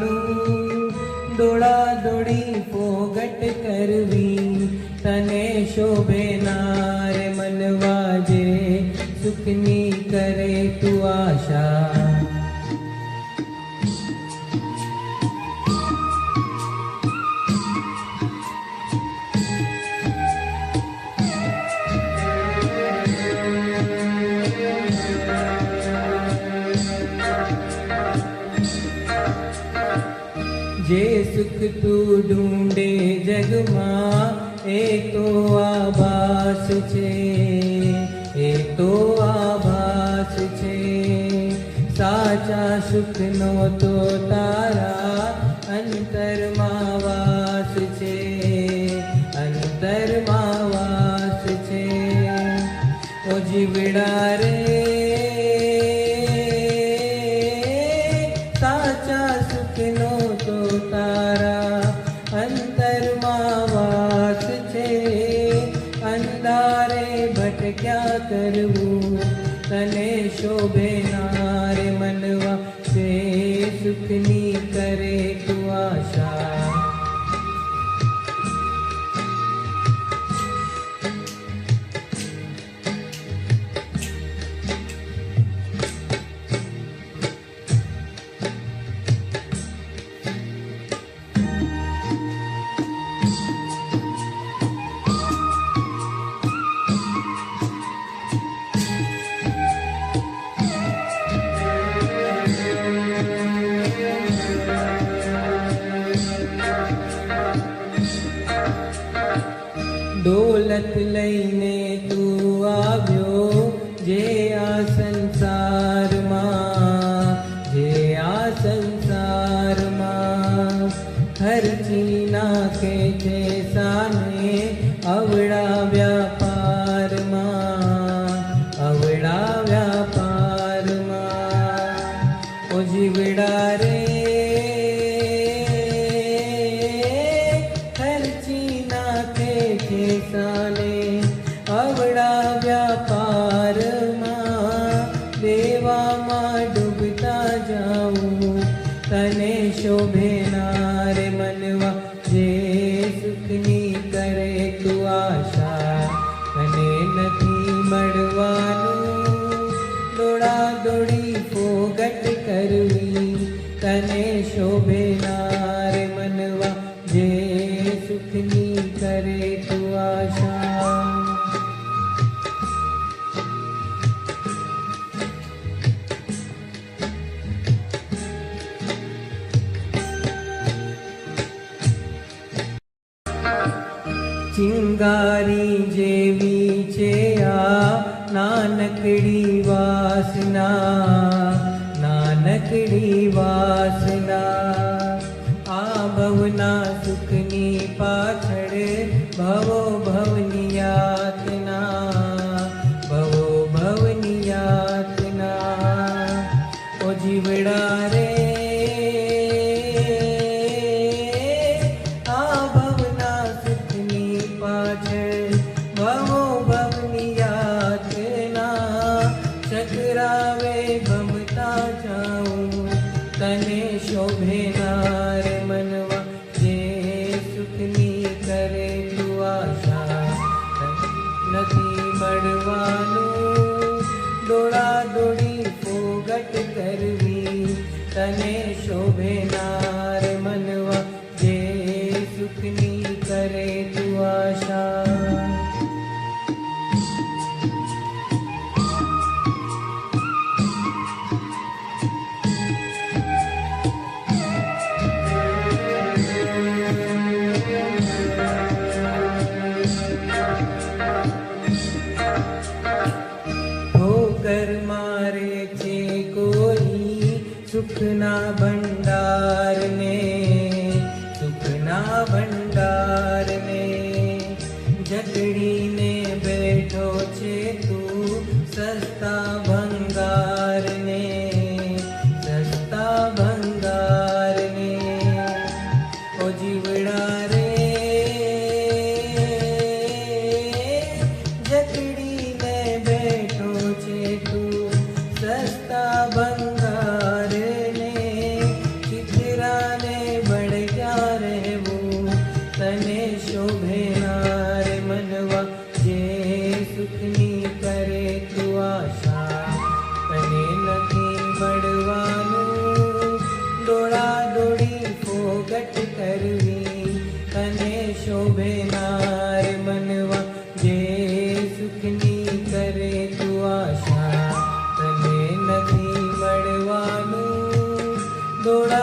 મળવાનું, દોડા દોડી ફોગટ કરવી તને શોભે ના રે મનવા જે સુખની કરે તું આશા. જે સુખ તું ઢૂંઢે જગમાં એ તો આભાસ છે, એ તો આભાસ છે. સાચા સુખનો તો તારા અંતરમાં વાસ છે, અંતરમાં વાસ છે. ઓ જીવડા રે સાચા સુખનો તો તારા અંતરમાં વાસ છે. અંધારે ભટક્યા કરવું તને શોભે ના રે મનવા તે સુખની કરે તું આશા. દોલત લઈને તું આવ્યો જે આ સંસારમાં, જે આ સંસારમાં ખર્ચી નાખે છે સાને અવળા વ્યાપારમાં, અવળા વ્યાપારમાં. ઓ જીવડા રે સાને અવળા વ્યાપારમાં દેવામાં ડૂબતા જાઉં તને શોભે ના રે મનવા જે સુખની કરે તું આશા. તને નથી મળવાનું, દોડા દોડી ફોગટ કરવી તને શોભે ના રે મનવા જે સુખની કરે તું આશા. ચિંગારી જેવી છે આ નાનકડી વાસના, નાનકડી વાસના. આ ભવના સુખની પાછળ ભવો ભવની યાતના, ભવો ભવની યાતના. ઓ જીવડા રે આ ભવના સુખની પાછળ ભવો ભવની યાતના. ચકરાવે ભમતા જાઉં તને શોભે ના રે મનવા જે સુખની કરે તું આશા. નથી મળવાનું, દોડા દોડી ફોગટ કરવી તને શોભે ના રે મનવા જે સુખની કરે તું આશા. મારે છે કોઈ સુખના ભંડારને, સુખના ભંડારને. જકડીને બેઠો છે તું સસ્તા ભંગારને, સસ્તા ભંગારને. ઓ જીવડા રે જકડીને બેઠો છે તું સસ્તા ભંગારને. ચિતરા મળવાનું દોડા દોડી ફોગટ કરવી તને શોભેનાર મનવા જે સુખની કરે તું આશા તને નથી મળવાનું દોડા